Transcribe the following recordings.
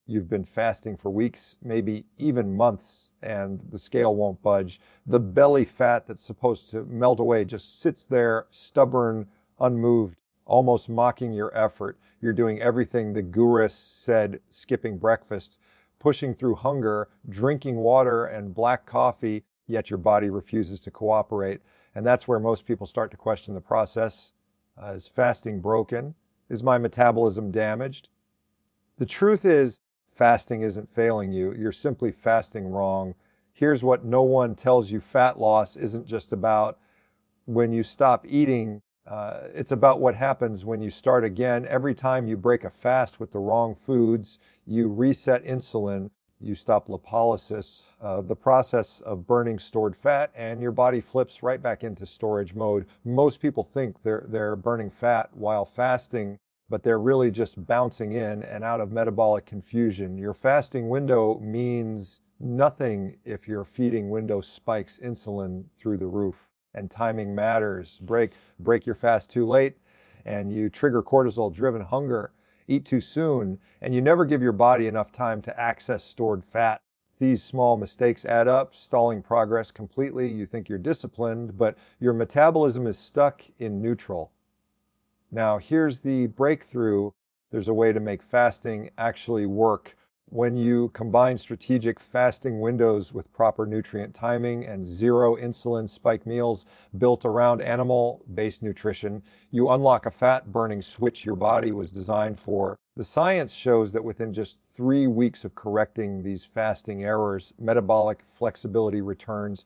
You've been fasting for weeks, maybe even months, and the scale won't budge. The belly fat that's supposed to melt away just sits there, stubborn, unmoved, almost mocking your effort. You're doing everything the gurus said, skipping breakfast, pushing through hunger, drinking water and black coffee, yet your body refuses to cooperate. And that's where most people start to question the process. Is fasting broken? Is my metabolism damaged? The truth is, fasting isn't failing you. You're simply fasting wrong. Here's what no one tells you: fat loss isn't just about when you stop eating. It's about what happens when you start again. Every time you break a fast with the wrong foods, you reset insulin, you stop lipolysis, the process of burning stored fat, and your body flips right back into storage mode. Most people think they're burning fat while fasting, but they're really just bouncing in and out of metabolic confusion. Your fasting window means nothing if your feeding window spikes insulin through the roof. And timing matters. Break your fast too late, and you trigger cortisol-driven hunger. Eat too soon, and you never give your body enough time to access stored fat. These small mistakes add up, stalling progress completely. You think you're disciplined, but your metabolism is stuck in neutral. Now, here's the breakthrough. There's a way to make fasting actually work. When you combine strategic fasting windows with proper nutrient timing and zero insulin spike meals built around animal-based nutrition, you unlock a fat-burning switch your body was designed for. The science shows that within just 3 weeks of correcting these fasting errors, metabolic flexibility returns,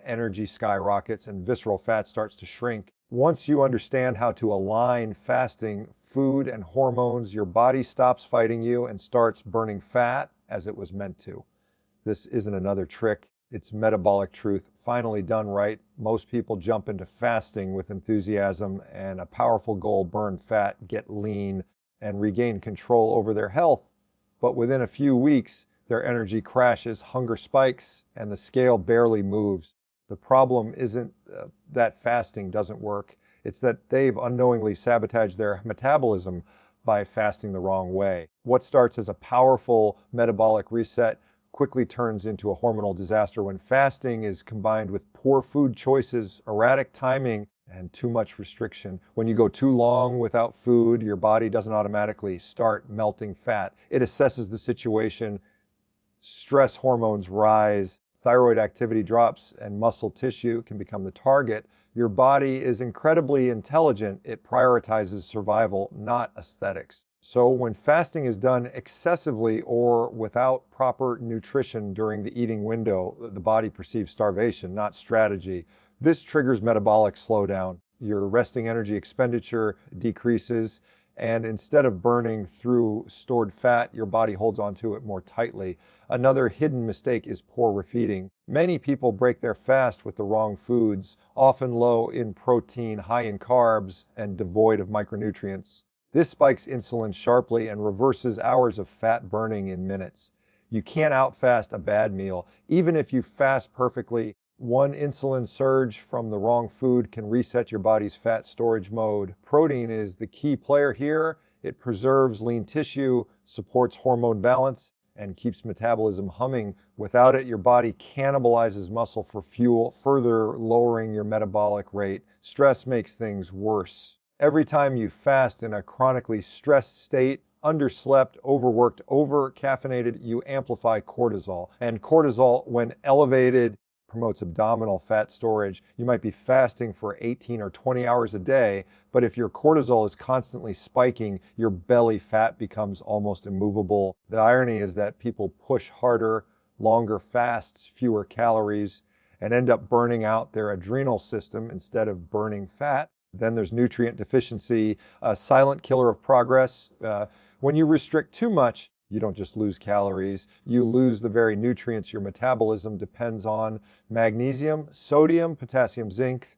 energy skyrockets, and visceral fat starts to shrink. Once you understand how to align fasting, food, and hormones, your body stops fighting you and starts burning fat as it was meant to. This isn't another trick. It's metabolic truth, finally done right. Most people jump into fasting with enthusiasm and a powerful goal: burn fat, get lean, and regain control over their health. But within a few weeks, their energy crashes, hunger spikes, and the scale barely moves. The problem isn't that fasting doesn't work. It's that they've unknowingly sabotaged their metabolism by fasting the wrong way. What starts as a powerful metabolic reset quickly turns into a hormonal disaster when fasting is combined with poor food choices, erratic timing, and too much restriction. When you go too long without food, your body doesn't automatically start melting fat. It assesses the situation, stress hormones rise, thyroid activity drops, and muscle tissue can become the target. Your body is incredibly intelligent. It prioritizes survival, not aesthetics. So when fasting is done excessively or without proper nutrition during the eating window, the body perceives starvation, not strategy. This triggers metabolic slowdown. Your resting energy expenditure decreases, and instead of burning through stored fat, your body holds onto it more tightly. Another hidden mistake is poor refeeding. Many people break their fast with the wrong foods, often low in protein, high in carbs, and devoid of micronutrients. This spikes insulin sharply and reverses hours of fat burning in minutes. You can't outfast a bad meal. Even if you fast perfectly, one insulin surge from the wrong food can reset your body's fat storage mode. Protein is the key player here. It preserves lean tissue, supports hormone balance, and keeps metabolism humming. Without it, your body cannibalizes muscle for fuel, further lowering your metabolic rate. Stress makes things worse. Every time you fast in a chronically stressed state, underslept, overworked, over-caffeinated, you amplify cortisol. And cortisol, when elevated, promotes abdominal fat storage. You might be fasting for 18 or 20 hours a day, but if your cortisol is constantly spiking, your belly fat becomes almost immovable. The irony is that people push harder, longer fasts, fewer calories, and end up burning out their adrenal system instead of burning fat. Then there's nutrient deficiency, a silent killer of progress. When you restrict too much, you don't just lose calories, you lose the very nutrients your metabolism depends on: magnesium, sodium, potassium, zinc.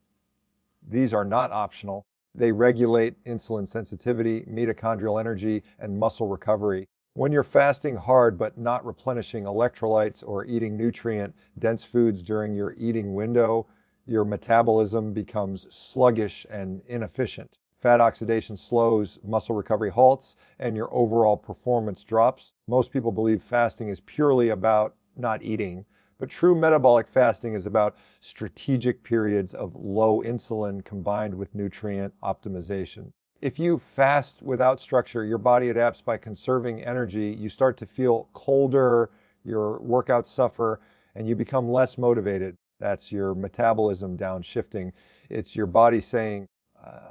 These are not optional. They regulate insulin sensitivity, mitochondrial energy, and muscle recovery. When you're fasting hard but not replenishing electrolytes or eating nutrient-dense foods during your eating window, your metabolism becomes sluggish and inefficient. Fat oxidation slows, muscle recovery halts, and your overall performance drops. Most people believe fasting is purely about not eating, but true metabolic fasting is about strategic periods of low insulin combined with nutrient optimization. If you fast without structure, your body adapts by conserving energy. You start to feel colder, your workouts suffer, and you become less motivated. That's your metabolism downshifting. It's your body saying,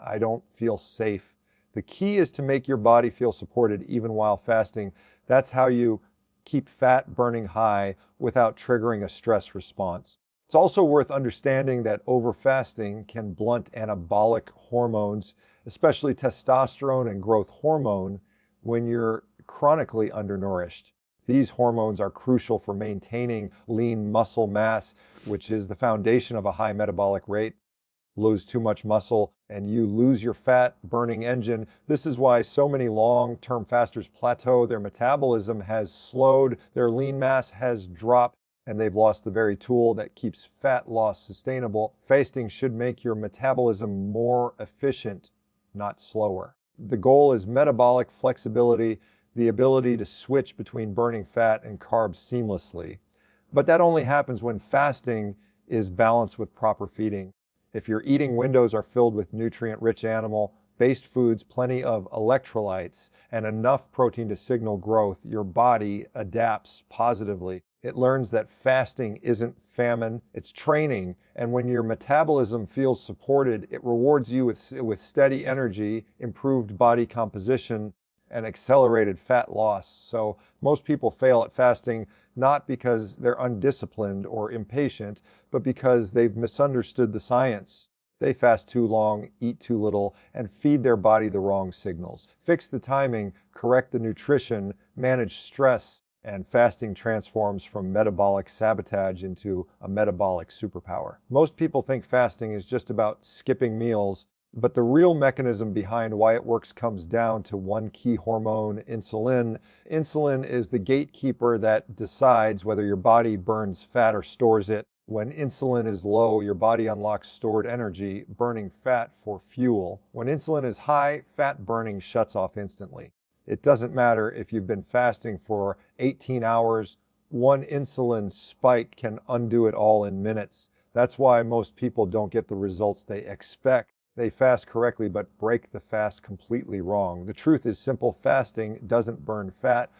I don't feel safe. The key is to make your body feel supported even while fasting. That's how you keep fat burning high without triggering a stress response. It's also worth understanding that overfasting can blunt anabolic hormones, especially testosterone and growth hormone, when you're chronically undernourished. These hormones are crucial for maintaining lean muscle mass, which is the foundation of a high metabolic rate. Lose too much muscle and you lose your fat burning engine. This is why so many long-term fasters plateau. Their metabolism has slowed, their lean mass has dropped, and they've lost the very tool that keeps fat loss sustainable. Fasting should make your metabolism more efficient, not slower. The goal is metabolic flexibility, the ability to switch between burning fat and carbs seamlessly. But that only happens when fasting is balanced with proper feeding. If your eating windows are filled with nutrient-rich animal-based foods, plenty of electrolytes, and enough protein to signal growth, your body adapts positively. It learns that fasting isn't famine, it's training. And when your metabolism feels supported, it rewards you with steady energy, improved body composition, and accelerated fat loss. So most people fail at fasting not because they're undisciplined or impatient, but because they've misunderstood the science. They fast too long, eat too little, and feed their body the wrong signals. Fix the timing, correct the nutrition, manage stress, and fasting transforms from metabolic sabotage into a metabolic superpower. Most people think fasting is just about skipping meals, but the real mechanism behind why it works comes down to one key hormone, insulin. Insulin is the gatekeeper that decides whether your body burns fat or stores it. When insulin is low, your body unlocks stored energy, burning fat for fuel. When insulin is high, fat burning shuts off instantly. It doesn't matter if you've been fasting for 18 hours, one insulin spike can undo it all in minutes. That's why most people don't get the results they expect. They fast correctly, but break the fast completely wrong. The truth is simple. Fasting doesn't burn fat.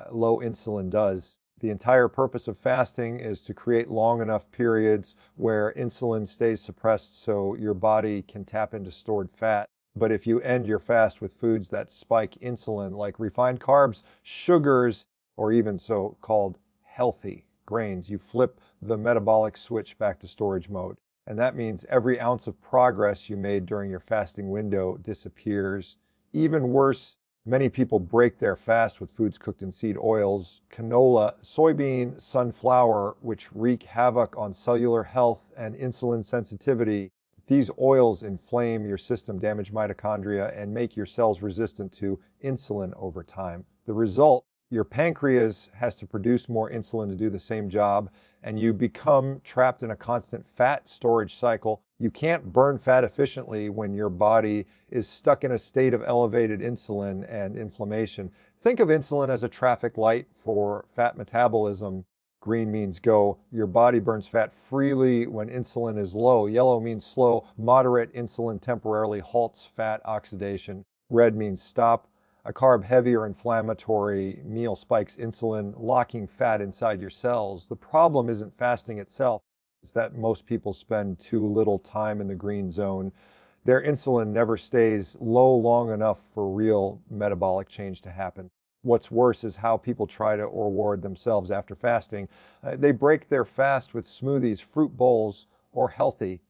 Low insulin does. The entire purpose of fasting is to create long enough periods where insulin stays suppressed so your body can tap into stored fat. But if you end your fast with foods that spike insulin, like refined carbs, sugars, or even so-called healthy grains, you flip the metabolic switch back to storage mode. And that means every ounce of progress you made during your fasting window disappears. Even worse, many people break their fast with foods cooked in seed oils, canola, soybean, sunflower, which wreak havoc on cellular health and insulin sensitivity. These oils inflame your system, damage mitochondria, and make your cells resistant to insulin over time. The result, your pancreas has to produce more insulin to do the same job, and you become trapped in a constant fat storage cycle. You can't burn fat efficiently when your body is stuck in a state of elevated insulin and inflammation. Think of insulin as a traffic light for fat metabolism. Green means go. Your body burns fat freely when insulin is low. Yellow means slow. Moderate insulin temporarily halts fat oxidation. Red means stop. A carb-heavy or inflammatory meal spikes insulin, locking fat inside your cells. The problem isn't fasting itself. It's that most people spend too little time in the green zone. Their insulin never stays low long enough for real metabolic change to happen. What's worse is how people try to reward themselves after fasting. They break their fast with smoothies, fruit bowls, or healthy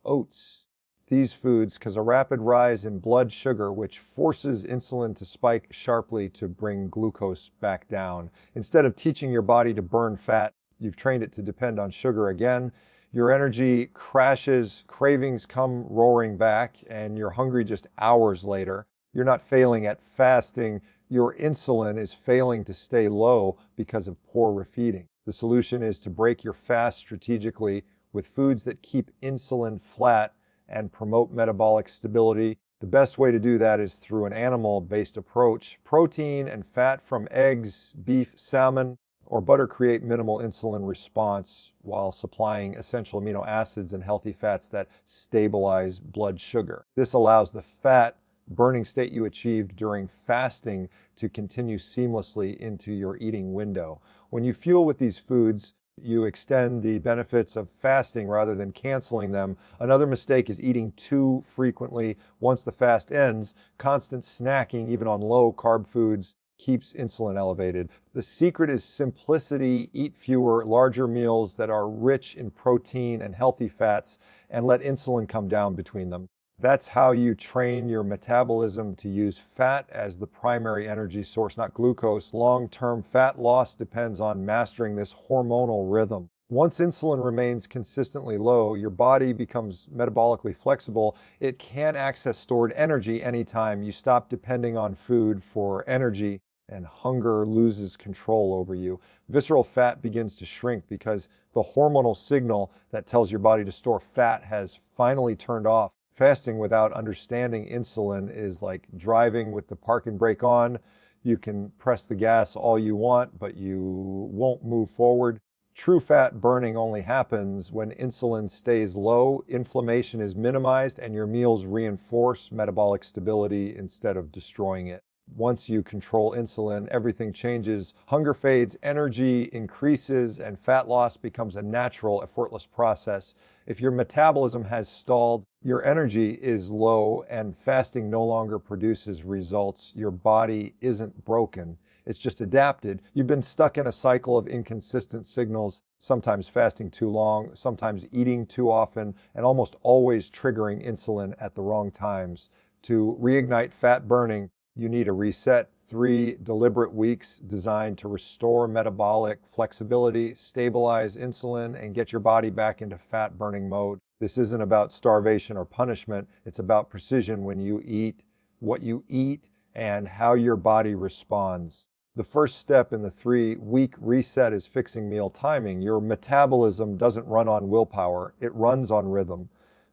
oats. These foods cause a rapid rise in blood sugar, which forces insulin to spike sharply to bring glucose back down. Instead of teaching your body to burn fat, you've trained it to depend on sugar again. Your energy crashes, cravings come roaring back, and you're hungry just hours later. You're not failing at fasting. Your insulin is failing to stay low because of poor refeeding. The solution is to break your fast strategically with foods that keep insulin flat and promote metabolic stability. The best way to do that is through an animal-based approach. Protein and fat from eggs, beef, salmon, or butter create minimal insulin response while supplying essential amino acids and healthy fats that stabilize blood sugar. This allows the fat burning state you achieved during fasting to continue seamlessly into your eating window. When you fuel with these foods, you extend the benefits of fasting rather than canceling them. Another mistake is eating too frequently once the fast ends. Constant snacking, even on low carb foods, keeps insulin elevated. The secret is simplicity. Eat fewer, larger meals that are rich in protein and healthy fats, and let insulin come down between them. That's how you train your metabolism to use fat as the primary energy source, not glucose. Long-term fat loss depends on mastering this hormonal rhythm. Once insulin remains consistently low, your body becomes metabolically flexible. It can access stored energy anytime. You stop depending on food for energy, and hunger loses control over you. Visceral fat begins to shrink because the hormonal signal that tells your body to store fat has finally turned off. Fasting without understanding insulin is like driving with the park and brake on. You can press the gas all you want, but you won't move forward. True fat burning only happens when insulin stays low, inflammation is minimized, and your meals reinforce metabolic stability instead of destroying it. Once you control insulin, everything changes. Hunger fades, energy increases, and fat loss becomes a natural, effortless process. If your metabolism has stalled, your energy is low, and fasting no longer produces results, your body isn't broken. It's just adapted. You've been stuck in a cycle of inconsistent signals, sometimes fasting too long, sometimes eating too often, and almost always triggering insulin at the wrong times. To reignite fat burning, you need a reset, 3 deliberate weeks designed to restore metabolic flexibility, stabilize insulin, and get your body back into fat burning mode. This isn't about starvation or punishment. It's about precision when you eat, what you eat, and how your body responds. The first step in the 3-week reset is fixing meal timing. Your metabolism doesn't run on willpower. It runs on rhythm.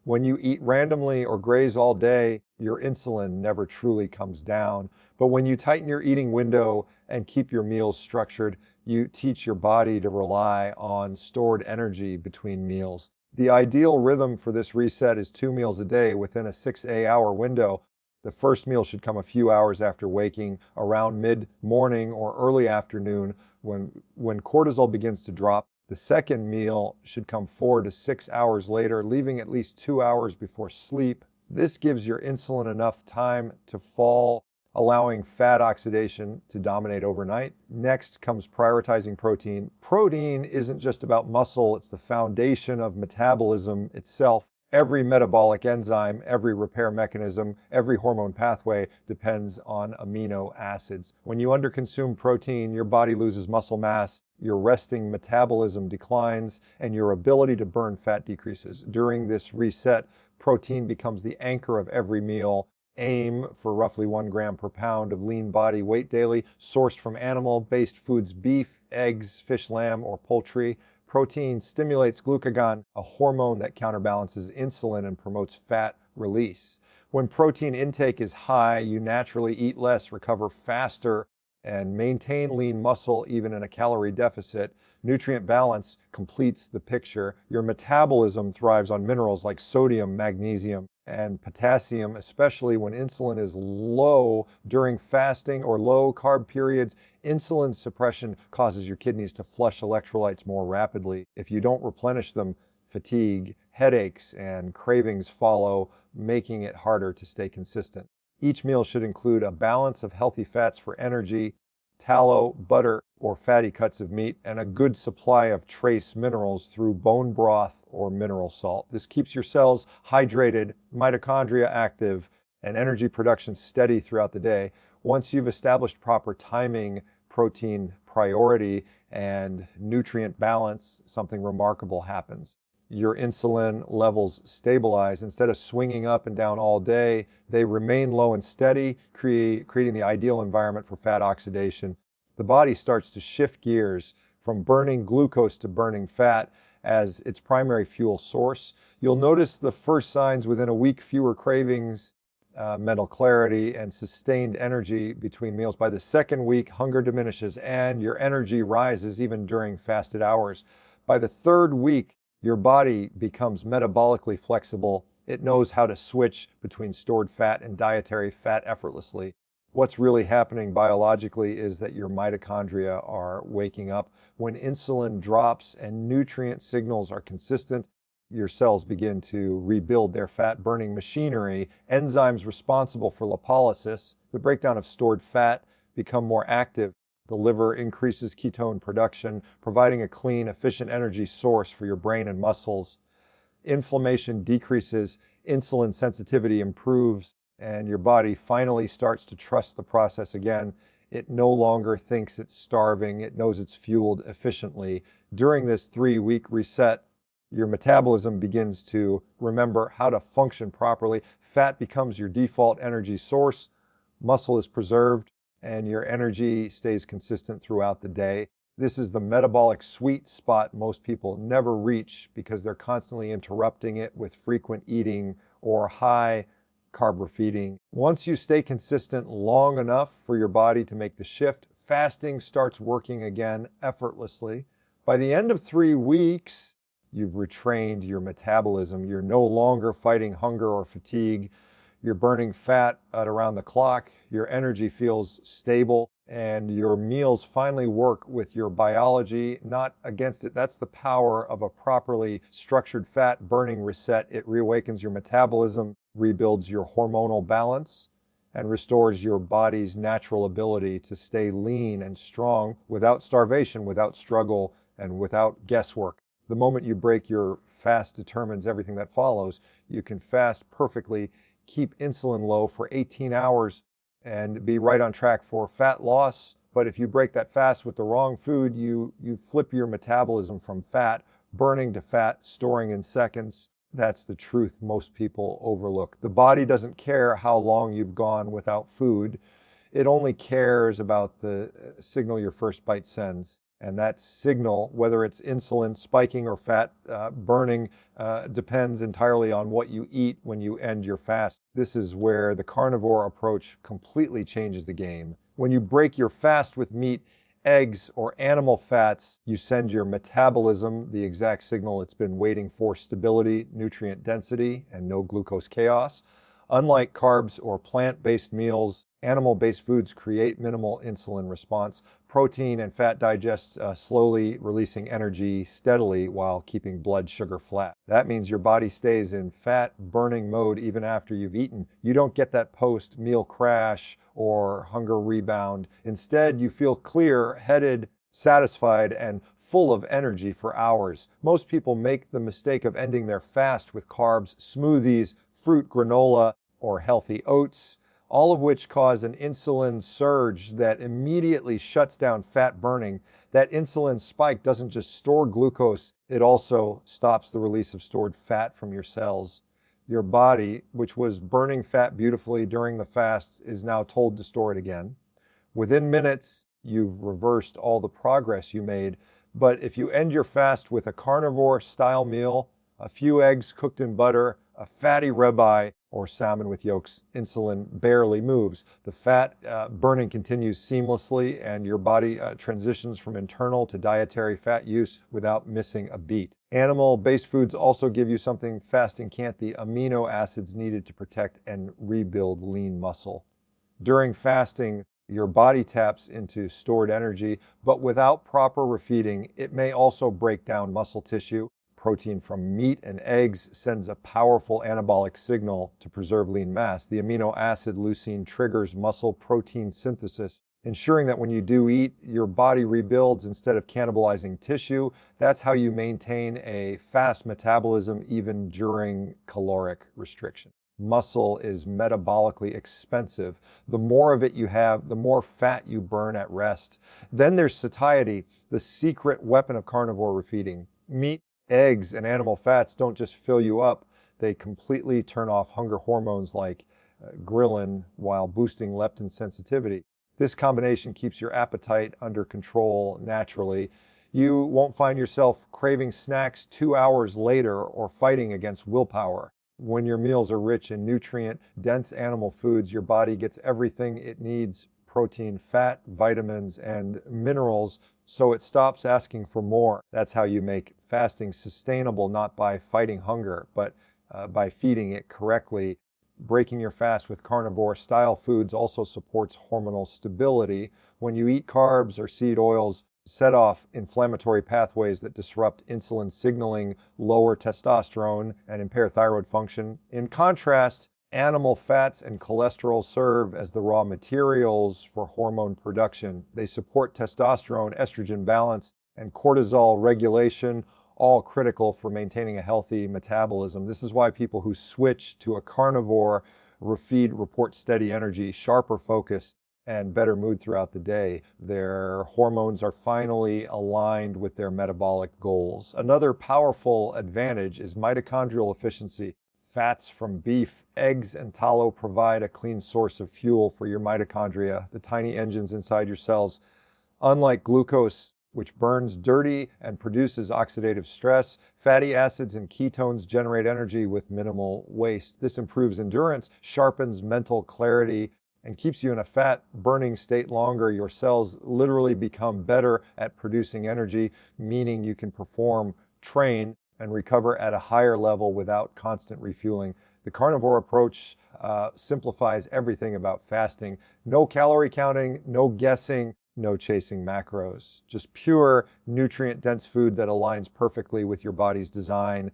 When you eat randomly or graze all day, your insulin never truly comes down. But when you tighten your eating window and keep your meals structured, you teach your body to rely on stored energy between meals. The ideal rhythm for this reset is 2 meals a day within a 6-hour window. The first meal should come a few hours after waking, around mid-morning or early afternoon when cortisol begins to drop. The second meal should come 4 to 6 hours later, leaving at least 2 hours before sleep. This gives your insulin enough time to fall, allowing fat oxidation to dominate overnight. Next comes prioritizing protein. Protein isn't just about muscle, it's the foundation of metabolism itself. Every metabolic enzyme, every repair mechanism, every hormone pathway depends on amino acids. When you underconsume protein, your body loses muscle mass, your resting metabolism declines, and your ability to burn fat decreases. During this reset, protein becomes the anchor of every meal. Aim for roughly 1 gram per pound of lean body weight daily, sourced from animal-based foods, beef, eggs, fish, lamb, or poultry. Protein stimulates glucagon, a hormone that counterbalances insulin and promotes fat release. When protein intake is high, you naturally eat less, recover faster, and maintain lean muscle even in a calorie deficit. Nutrient balance completes the picture. Your metabolism thrives on minerals like sodium, magnesium, and potassium, especially when insulin is low during fasting or low carb periods. Insulin suppression causes your kidneys to flush electrolytes more rapidly. If you don't replenish them, fatigue, headaches, and cravings follow, making it harder to stay consistent. Each meal should include a balance of healthy fats for energy, tallow, butter, or fatty cuts of meat, and a good supply of trace minerals through bone broth or mineral salt. This keeps your cells hydrated, mitochondria active, and energy production steady throughout the day. Once you've established proper timing, protein priority, and nutrient balance, something remarkable happens. Your insulin levels stabilize. Instead of swinging up and down all day, they remain low and steady, creating the ideal environment for fat oxidation. The body starts to shift gears from burning glucose to burning fat as its primary fuel source. You'll notice the first signs within a week: fewer cravings, mental clarity, and sustained energy between meals. By the second week, hunger diminishes and your energy rises even during fasted hours. By the third week, your body becomes metabolically flexible. It knows how to switch between stored fat and dietary fat effortlessly. What's really happening biologically is that your mitochondria are waking up. When insulin drops and nutrient signals are consistent, your cells begin to rebuild their fat-burning machinery. Enzymes responsible for lipolysis, the breakdown of stored fat, become more active. The liver increases ketone production, providing a clean, efficient energy source for your brain and muscles. Inflammation decreases, insulin sensitivity improves, and your body finally starts to trust the process again. It no longer thinks it's starving. It knows it's fueled efficiently. During this 3-week reset, your metabolism begins to remember how to function properly. Fat becomes your default energy source. Muscle is preserved, and your energy stays consistent throughout the day. This is the metabolic sweet spot most people never reach because they're constantly interrupting it with frequent eating or high carb refeeding. Once you stay consistent long enough for your body to make the shift, fasting starts working again effortlessly. By the end of 3 weeks, you've retrained your metabolism. You're no longer fighting hunger or fatigue. You're burning fat at around the clock. Your energy feels stable, and your meals finally work with your biology, not against it. That's the power of a properly structured fat burning reset. It reawakens your metabolism, rebuilds your hormonal balance, and restores your body's natural ability to stay lean and strong without starvation, without struggle, and without guesswork. The moment you break your fast determines everything that follows. You can fast perfectly, keep insulin low for 18 hours, and be right on track for fat loss. But if you break that fast with the wrong food, you flip your metabolism from fat burning to fat storing in seconds. That's the truth most people overlook. The body doesn't care how long you've gone without food. It only cares about the signal your first bite sends. And that signal, whether it's insulin spiking or fat burning, depends entirely on what you eat when you end your fast. This is where the carnivore approach completely changes the game. When you break your fast with meat, eggs, or animal fats, you send your metabolism the exact signal it's been waiting for: stability, nutrient density, and no glucose chaos. Unlike carbs or plant-based meals, animal-based foods create minimal insulin response. Protein and fat digest slowly, releasing energy steadily while keeping blood sugar flat. That means your body stays in fat-burning mode even after you've eaten. You don't get that post-meal crash or hunger rebound. Instead, you feel clear-headed, satisfied, and full of energy for hours. Most people make the mistake of ending their fast with carbs, smoothies, fruit granola, or healthy oats, all of which cause an insulin surge that immediately shuts down fat burning. That insulin spike doesn't just store glucose, it also stops the release of stored fat from your cells. Your body, which was burning fat beautifully during the fast, is now told to store it again. Within minutes, you've reversed all the progress you made. But if you end your fast with a carnivore-style meal, a few eggs cooked in butter, a fatty ribeye, or salmon with yolks, insulin barely moves. The fat burning continues seamlessly, and your body transitions from internal to dietary fat use without missing a beat. Animal-based foods also give you something fasting can't: the amino acids needed to protect and rebuild lean muscle. During fasting, your body taps into stored energy, but without proper refeeding, it may also break down muscle tissue. Protein from meat and eggs sends a powerful anabolic signal to preserve lean mass. The amino acid leucine triggers muscle protein synthesis, ensuring that when you do eat, your body rebuilds instead of cannibalizing tissue. That's how you maintain a fast metabolism even during caloric restriction. Muscle is metabolically expensive. The more of it you have, the more fat you burn at rest. Then there's satiety, the secret weapon of carnivore refeeding. Meat, eggs, and animal fats don't just fill you up, they completely turn off hunger hormones like ghrelin while boosting leptin sensitivity. This combination keeps your appetite under control naturally. You won't find yourself craving snacks 2 hours later or fighting against willpower. When your meals are rich in nutrient-dense animal foods, your body gets everything it needs: protein, fat, vitamins, and minerals, so it stops asking for more. That's how you make fasting sustainable, not by fighting hunger, but by feeding it correctly. Breaking your fast with carnivore-style foods also supports hormonal stability. When you eat carbs or seed oils, set off inflammatory pathways that disrupt insulin signaling, lower testosterone, and impair thyroid function. In contrast, animal fats and cholesterol serve as the raw materials for hormone production. They support testosterone, estrogen balance, and cortisol regulation, all critical for maintaining a healthy metabolism. This is why people who switch to a carnivore refeed report steady energy, sharper focus, and better mood throughout the day. Their hormones are finally aligned with their metabolic goals. Another powerful advantage is mitochondrial efficiency. Fats from beef, eggs, and tallow provide a clean source of fuel for your mitochondria, the tiny engines inside your cells. Unlike glucose, which burns dirty and produces oxidative stress, fatty acids and ketones generate energy with minimal waste. This improves endurance, sharpens mental clarity, and keeps you in a fat-burning state longer. Your cells literally become better at producing energy, meaning you can perform, train, and recover at a higher level without constant refueling. The carnivore approach simplifies everything about fasting. No calorie counting, no guessing, no chasing macros. Just pure, nutrient-dense food that aligns perfectly with your body's design.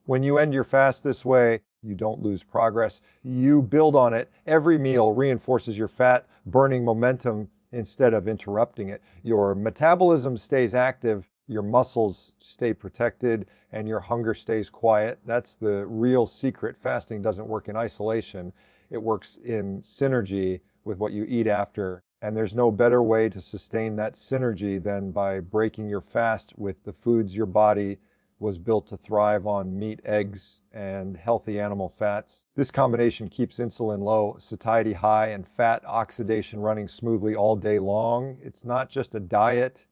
When you end your fast this way, you don't lose progress. You build on it. Every meal reinforces your fat-burning momentum instead of interrupting it. Your metabolism stays active, your muscles stay protected, and your hunger stays quiet. That's the real secret. Fasting doesn't work in isolation. It works in synergy with what you eat after. And there's no better way to sustain that synergy than by breaking your fast with the foods your body was built to thrive on: meat, eggs, and healthy animal fats. This combination keeps insulin low, satiety high, and fat oxidation running smoothly all day long. It's not just a diet,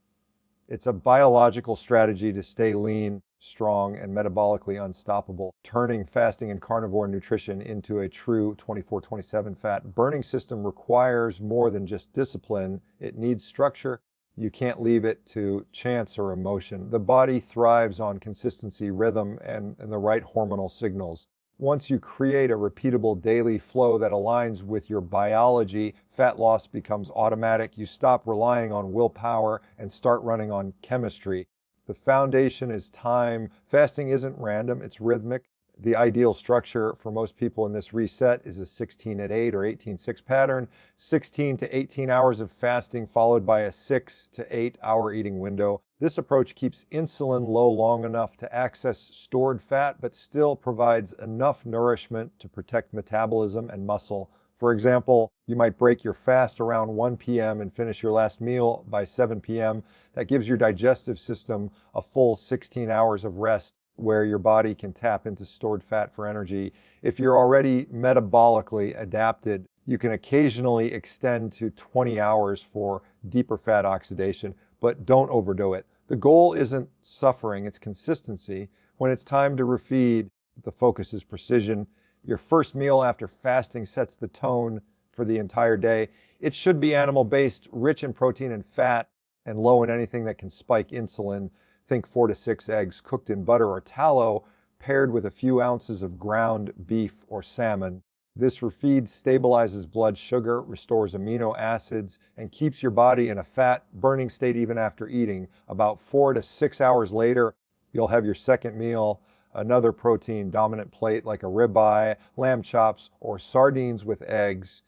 it's a biological strategy to stay lean, strong, and metabolically unstoppable, turning fasting and carnivore nutrition into a true 24/27 fat burning system requires more than just discipline. It needs structure. You can't leave it to chance or emotion. The body thrives on consistency, rhythm, and the right hormonal signals. Once you create a repeatable daily flow that aligns with your biology, fat loss becomes automatic. You stop relying on willpower and start running on chemistry. The foundation is time. Fasting isn't random, it's rhythmic. The ideal structure for most people in this reset is a 16-8 or 18-6 pattern, 16 to 18 hours of fasting followed by a 6 to 8 hour eating window. This approach keeps insulin low long enough to access stored fat, but still provides enough nourishment to protect metabolism and muscle. For example, you might break your fast around 1 p.m. and finish your last meal by 7 p.m. That gives your digestive system a full 16 hours of rest, where your body can tap into stored fat for energy. If you're already metabolically adapted, you can occasionally extend to 20 hours for deeper fat oxidation, but don't overdo it. The goal isn't suffering, it's consistency. When it's time to refeed, the focus is precision. Your first meal after fasting sets the tone for the entire day. It should be animal-based, rich in protein and fat, and low in anything that can spike insulin. Think 4 to 6 eggs cooked in butter or tallow, paired with a few ounces of ground beef or salmon. This refeed stabilizes blood sugar, restores amino acids, and keeps your body in a fat-burning state even after eating. About 4 to 6 hours later, you'll have your second meal, another protein-dominant plate like a ribeye, lamb chops, or sardines with eggs.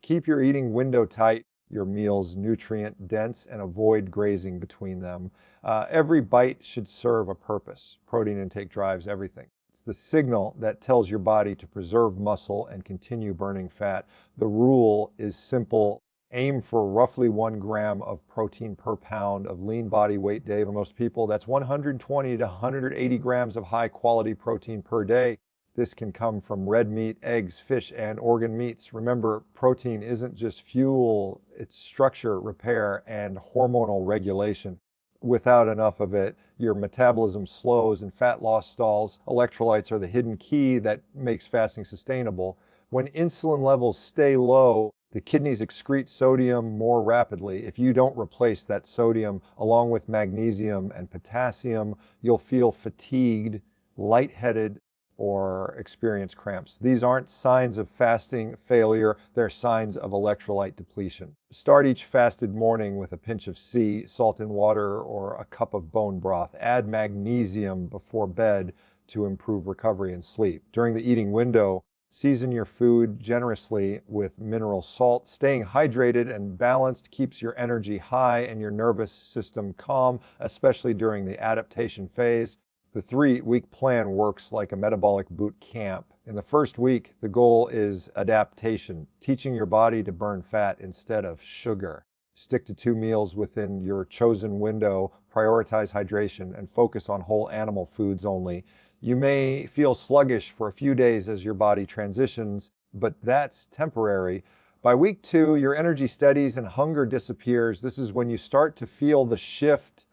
Keep your eating window tight, your meals nutrient dense, and avoid grazing between them. Every bite should serve a purpose. Protein intake drives everything. It's the signal that tells your body to preserve muscle and continue burning fat. The rule is simple. Aim for roughly 1 gram of protein per pound of lean body weight day for most people. That's 120 to 180 grams of high quality protein per day. This can come from red meat, eggs, fish, and organ meats. Remember, protein isn't just fuel, it's structure, repair, and hormonal regulation. Without enough of it, your metabolism slows and fat loss stalls. Electrolytes are the hidden key that makes fasting sustainable. When insulin levels stay low, the kidneys excrete sodium more rapidly. If you don't replace that sodium along with magnesium and potassium, you'll feel fatigued, lightheaded, or experience cramps. These aren't signs of fasting failure, they're signs of electrolyte depletion. Start each fasted morning with a pinch of sea, salt and water, or a cup of bone broth. Add magnesium before bed to improve recovery and sleep. During the eating window, season your food generously with mineral salt. Staying hydrated and balanced keeps your energy high and your nervous system calm, especially during the adaptation phase. The 3-week plan works like a metabolic boot camp. In the first week, the goal is adaptation, teaching your body to burn fat instead of sugar. Stick to 2 meals within your chosen window, prioritize hydration, and focus on whole animal foods only. You may feel sluggish for a few days as your body transitions, but that's temporary. By week 2, your energy steadies and hunger disappears. This is when you start to feel the shift.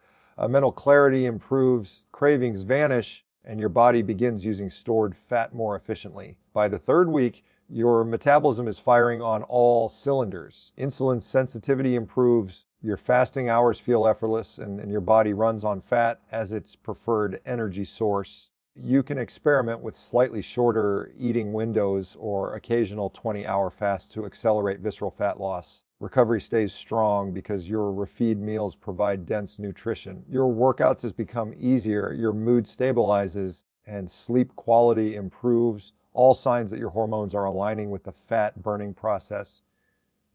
Mental clarity improves, cravings vanish, and your body begins using stored fat more efficiently. By the 3rd week, your metabolism is firing on all cylinders. Insulin sensitivity improves, your fasting hours feel effortless, and your body runs on fat as its preferred energy source. You can experiment with slightly shorter eating windows or occasional 20-hour fasts to accelerate visceral fat loss. Recovery stays strong because your refeed meals provide dense nutrition. Your workouts has become easier, your mood stabilizes, and sleep quality improves. All signs that your hormones are aligning with the fat burning process.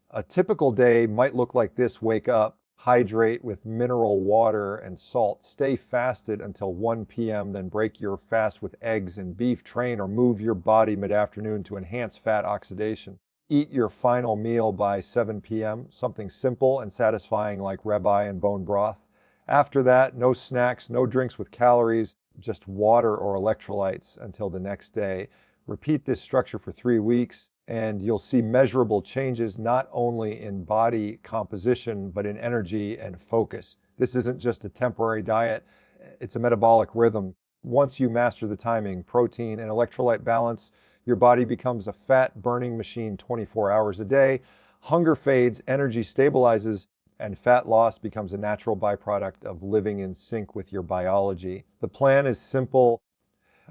A typical day might look like this. Wake up, hydrate with mineral water and salt. Stay fasted until 1 p.m., then break your fast with eggs and beef. Train or move your body mid-afternoon to enhance fat oxidation. Eat your final meal by 7 p.m., something simple and satisfying like ribeye and bone broth. After that, no snacks, no drinks with calories, just water or electrolytes until the next day. Repeat this structure for 3 weeks, and you'll see measurable changes not only in body composition, but in energy and focus. This isn't just a temporary diet, it's a metabolic rhythm. Once you master the timing, protein, and electrolyte balance, your body becomes a fat-burning machine 24 hours a day. Hunger fades, energy stabilizes, and fat loss becomes a natural byproduct of living in sync with your biology. The plan is simple,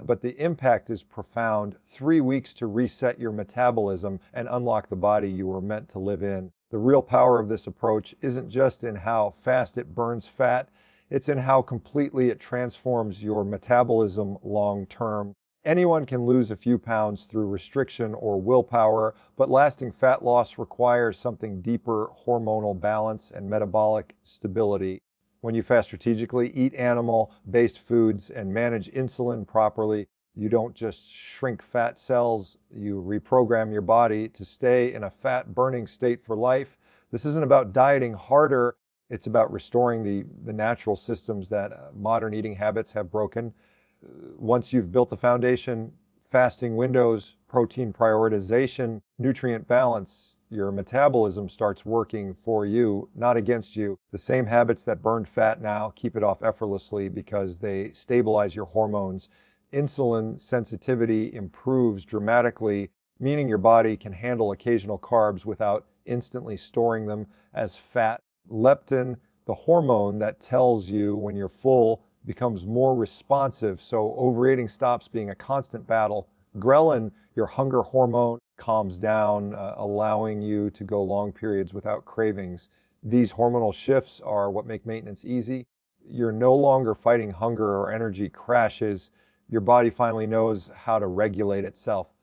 but the impact is profound. 3 weeks to reset your metabolism and unlock the body you were meant to live in. The real power of this approach isn't just in how fast it burns fat, it's in how completely it transforms your metabolism long term. Anyone can lose a few pounds through restriction or willpower, but lasting fat loss requires something deeper: hormonal balance and metabolic stability. When you fast strategically, eat animal-based foods, and manage insulin properly, you don't just shrink fat cells, you reprogram your body to stay in a fat-burning state for life. This isn't about dieting harder, it's about restoring the natural systems that modern eating habits have broken. Once you've built the foundation, fasting windows, protein prioritization, nutrient balance, your metabolism starts working for you, not against you. The same habits that burn fat now keep it off effortlessly because they stabilize your hormones. Insulin sensitivity improves dramatically, meaning your body can handle occasional carbs without instantly storing them as fat. Leptin, the hormone that tells you when you're full, becomes more responsive, so overeating stops being a constant battle. Ghrelin, your hunger hormone, calms down, allowing you to go long periods without cravings. These hormonal shifts are what make maintenance easy. You're no longer fighting hunger or energy crashes. Your body finally knows how to regulate itself.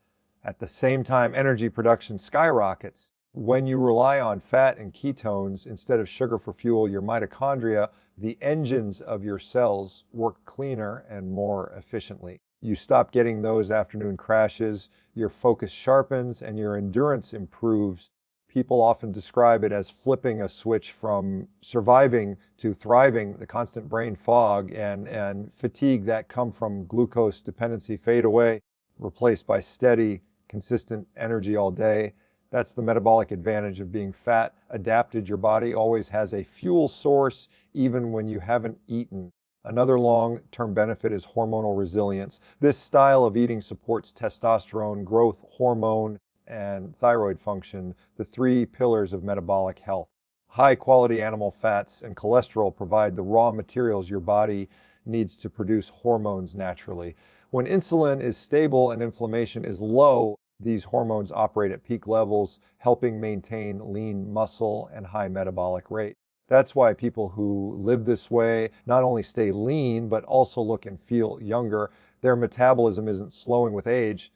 At the same time, energy production skyrockets. When you rely on fat and ketones instead of sugar for fuel, your mitochondria, the engines of your cells, work cleaner and more efficiently. You stop getting those afternoon crashes, your focus sharpens, and your endurance improves. People often describe it as flipping a switch from surviving to thriving. The constant brain fog and fatigue that come from glucose dependency fade away, replaced by steady, consistent energy all day. That's the metabolic advantage of being fat adapted. Your body always has a fuel source even when you haven't eaten. Another long-term benefit is hormonal resilience. This style of eating supports testosterone, growth hormone, and thyroid function, the three pillars of metabolic health. High-quality animal fats and cholesterol provide the raw materials your body needs to produce hormones naturally. When insulin is stable and inflammation is low, these hormones operate at peak levels, helping maintain lean muscle and high metabolic rate. That's why people who live this way not only stay lean, but also look and feel younger. Their metabolism isn't slowing with age,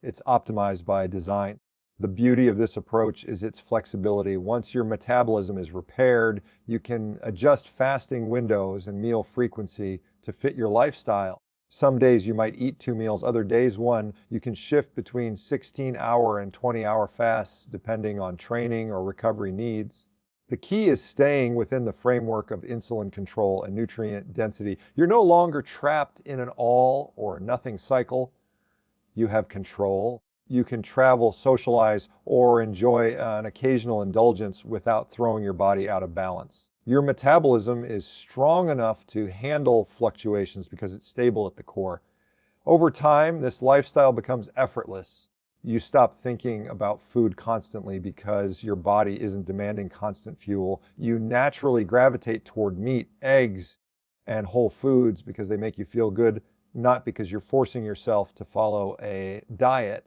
it's optimized by design. The beauty of this approach is its flexibility. Once your metabolism is repaired, you can adjust fasting windows and meal frequency to fit your lifestyle. Some days you might eat 2 meals, other days one. You can shift between 16-hour and 20-hour fasts depending on training or recovery needs. The key is staying within the framework of insulin control and nutrient density. You're no longer trapped in an all or nothing cycle. You have control. You can travel, socialize, or enjoy an occasional indulgence without throwing your body out of balance. Your metabolism is strong enough to handle fluctuations because it's stable at the core. Over time, this lifestyle becomes effortless. You stop thinking about food constantly because your body isn't demanding constant fuel. You naturally gravitate toward meat, eggs, and whole foods because they make you feel good, not because you're forcing yourself to follow a diet.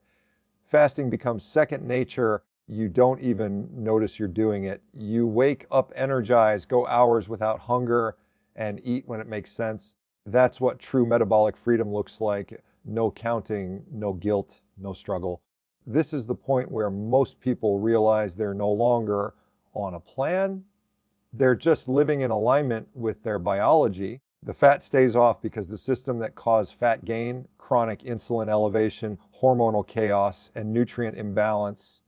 Fasting becomes second nature. You don't even notice you're doing it. You wake up energized, go hours without hunger, and eat when it makes sense. That's what true metabolic freedom looks like. No counting, no guilt, no struggle. This is the point where most people realize they're no longer on a plan. They're just living in alignment with their biology. The fat stays off because the system that caused fat gain, chronic insulin elevation, hormonal chaos, and nutrient imbalance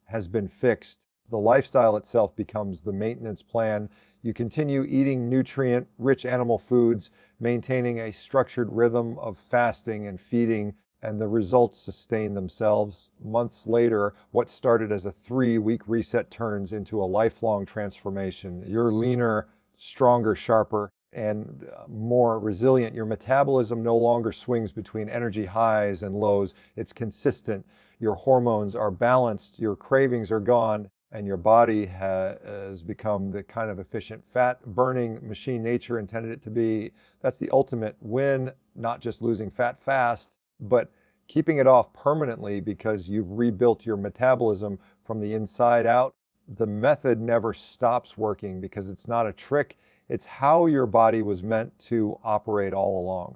has been fixed. The lifestyle itself becomes the maintenance plan. You continue eating nutrient-rich animal foods, maintaining a structured rhythm of fasting and feeding, and the results sustain themselves. Months later, what started as a 3-week reset turns into a lifelong transformation. You're leaner, stronger, sharper, and more resilient. Your metabolism no longer swings between energy highs and lows. It's consistent. Your hormones are balanced, your cravings are gone, and your body has become the kind of efficient fat-burning machine nature intended it to be. That's the ultimate win, not just losing fat fast, but keeping it off permanently because you've rebuilt your metabolism from the inside out. The method never stops working because it's not a trick. It's how your body was meant to operate all along.